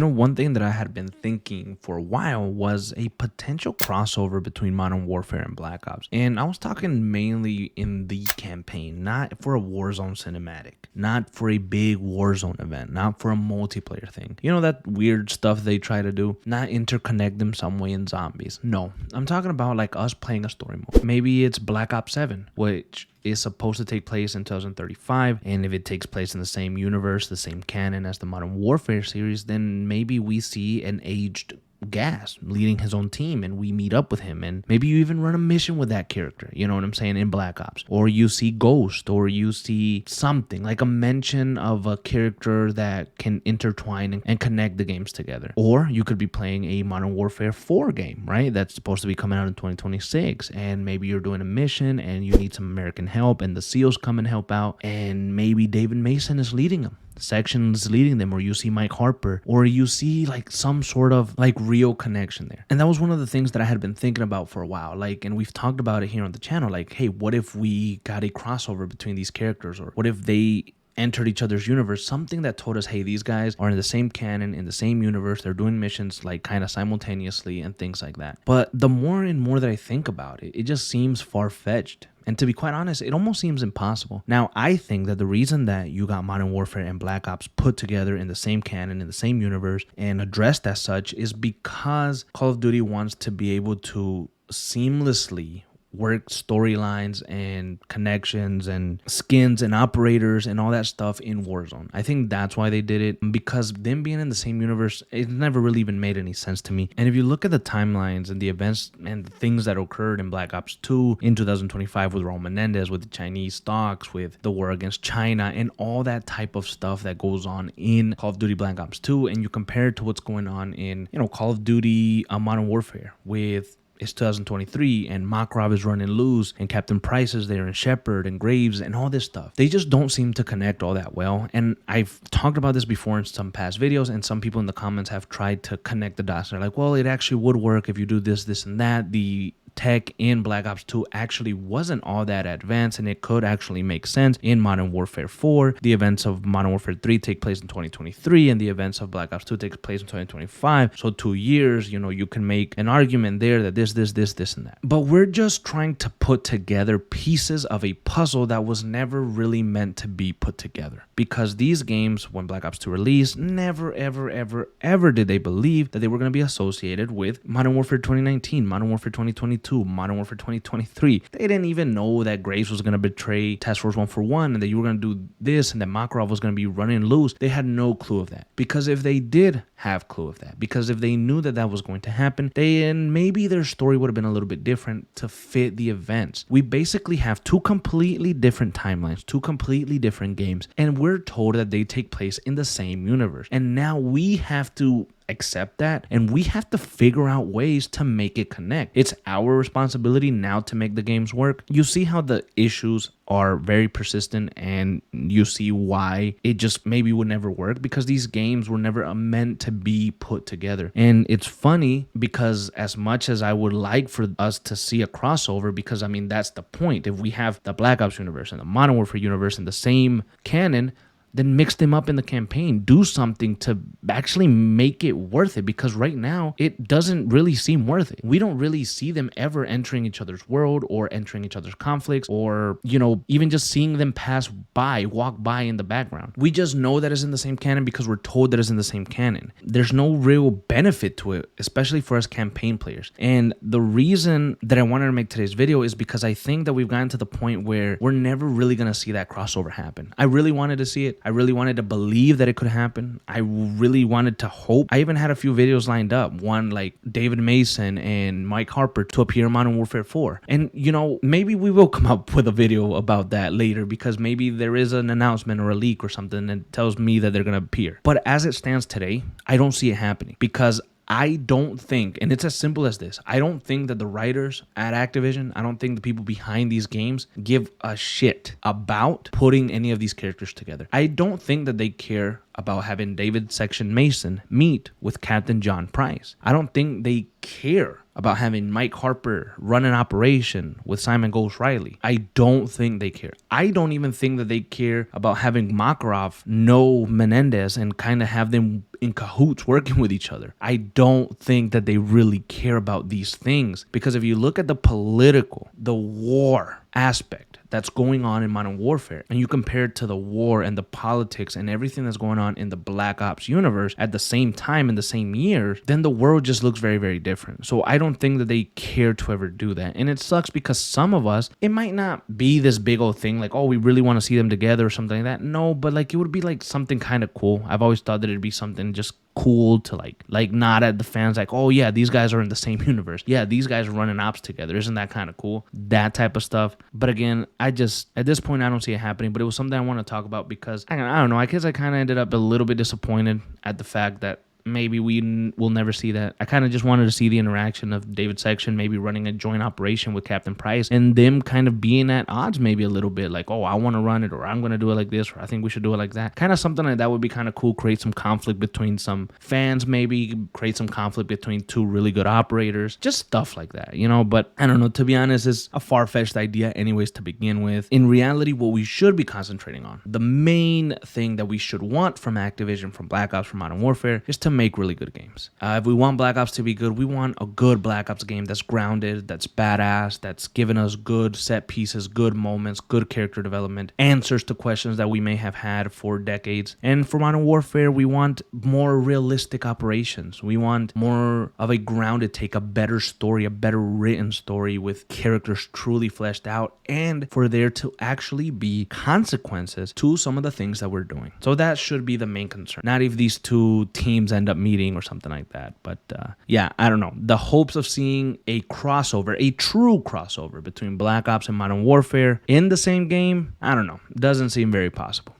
One thing that I had been thinking for a while was a potential crossover between Modern Warfare and Black Ops. And I was talking mainly in the campaign, not for a Warzone cinematic, not for a big Warzone event, not for a multiplayer thing. That weird stuff they try to do, not interconnect them some way in zombies. No, I'm talking about like us playing a story mode. Maybe it's Black Ops 7, which is supposed to take place in 2035, and if it takes place in the same universe, the same canon as the Modern Warfare series, then maybe we see an aged Gas leading his own team and we meet up with him, and maybe you even run a mission with that character, you know what I'm saying, in Black Ops. Or you see Ghost, or you see something like a mention of a character that can intertwine and connect the games together. Or you could be playing a Modern Warfare 4 game, right, that's supposed to be coming out in 2026, and maybe you're doing a mission and you need some American help, and the SEALs come and help out, and maybe David Mason is leading them, sections leading them, or you see Mike Harper, or you see like some sort of like real connection there. And that was one of the things that I had been thinking about for a while, and we've talked about it here on the channel, hey, what if we got a crossover between these characters, or what if they entered each other's universe, something that told us, hey, these guys are in the same canon, in the same universe, they're doing missions like kind of simultaneously and things like that. But the more and more that I think about it, it just seems far-fetched. And to be quite honest, it almost seems impossible. Now, I think that the reason that you got Modern Warfare and Black Ops put together in the same canon, in the same universe, and addressed as such is because Call of Duty wants to be able to seamlessly work storylines and connections and skins and operators and all that stuff in Warzone. I think that's why they did it, because them being in the same universe, it never really even made any sense to me. And if you look at the timelines and the events and the things that occurred in Black Ops 2 in 2025 with Raul Menendez, with the Chinese stocks, with the war against China, and all that type of stuff that goes on in Call of Duty Black Ops 2, and you compare it to what's going on in, Call of Duty Modern Warfare with it's 2023 and Makarov is running loose and Captain Price is there and Shepard and Graves and all this stuff. They just don't seem to connect all that well. And I've talked about this before in some past videos, and some people in the comments have tried to connect the dots. They're like, well, it actually would work if you do this, this, and that. The tech in Black Ops 2 actually wasn't all that advanced, and it could actually make sense in Modern Warfare 4. The events of Modern Warfare 3 take place in 2023, and the events of Black Ops 2 takes place in 2025. So 2 years, you can make an argument there that this, and that. But we're just trying to put together pieces of a puzzle that was never really meant to be put together. Because these games, when Black Ops 2 released, never, ever, ever, ever did they believe that they were going to be associated with Modern Warfare 2019, Modern Warfare 2022, Modern Warfare 2023. They didn't even know that Graves was going to betray Task Force 141 and that you were going to do this and that Makarov was going to be running loose. They had no clue of that. Because if they did have clue of that, because if they knew that that was going to happen, then maybe their story would have been a little bit different to fit the events. We basically have two completely different timelines, two completely different games, and we're told that they take place in the same universe. And now we have to accept that, and we have to figure out ways to make it connect. It's our responsibility now to make the games work. You see how the issues are very persistent, and you see why it just maybe would never work, because these games were never meant to be put together. And it's funny because as much as I would like for us to see a crossover, because that's the point. If we have the Black Ops universe and the Modern Warfare universe in the same canon, then mix them up in the campaign. Do something to actually make it worth it, because right now it doesn't really seem worth it. We don't really see them ever entering each other's world or entering each other's conflicts, or even just seeing them walk by in the background. We just know that it's in the same canon because we're told that it's in the same canon. There's no real benefit to it, especially for us campaign players. And the reason that I wanted to make today's video is because I think that we've gotten to the point where we're never really going to see that crossover happen. I really wanted to see it. I really wanted to believe that it could happen. I really wanted to hope. I even had a few videos lined up. One like David Mason and Mike Harper to appear in Modern Warfare 4. And, maybe we will come up with a video about that later, because maybe there is an announcement or a leak or something that tells me that they're going to appear. But as it stands today, I don't see it happening, because I don't think, and it's as simple as this, I don't think that the writers at Activision, I don't think the people behind these games give a shit about putting any of these characters together. I don't think that they care about having David Section Mason meet with Captain John Price. I don't think they care about having Mike Harper run an operation with Simon Ghost Riley. I don't think they care. I don't even think that they care about having Makarov know Menendez and kind of have them in cahoots working with each other. I don't think that they really care about these things, because if you look at the war aspect that's going on in Modern Warfare, and you compare it to the war and the politics and everything that's going on in the Black Ops universe at the same time in the same year, then the world just looks very, very different. So I don't think that they care to ever do that. And it sucks because some of us, it might not be this big old thing like, oh, we really want to see them together or something like that. No, but like it would be like something kind of cool. I've always thought that it'd be something just cool to like nod at the fans like, oh yeah, these guys are in the same universe. Yeah, these guys are running ops together. Isn't that kind of cool? That type of stuff. But again, at this point, I don't see it happening, but it was something I want to talk about because I don't know, I guess I kind of ended up a little bit disappointed at the fact that maybe will never see that. I kind of just wanted to see the interaction of David Section maybe running a joint operation with Captain Price and them kind of being at odds maybe a little bit, like, oh, I want to run it, or I'm going to do it like this, or I think we should do it like that. Kind of something like that would be kind of cool. Create some conflict between some fans, maybe create some conflict between two really good operators, just stuff like that, you know. But I don't know, to be honest, it's a far-fetched idea anyways to begin with. In reality, what we should be concentrating on, the main thing that we should want from Activision, from Black Ops, from Modern Warfare, is to make really good games. If we want Black Ops to be good, we want a good Black Ops game that's grounded, that's badass, that's giving us good set pieces, good moments, good character development, answers to questions that we may have had for decades. And for Modern Warfare, we want more realistic operations. We want more of a grounded take, a better story, a better written story with characters truly fleshed out, and for there to actually be consequences to some of the things that we're doing. So that should be the main concern. Not if these two teams end up meeting or something like that. But yeah, I don't know. The hopes of seeing a crossover, a true crossover between Black Ops and Modern Warfare in the same game, I don't know. Doesn't seem very possible.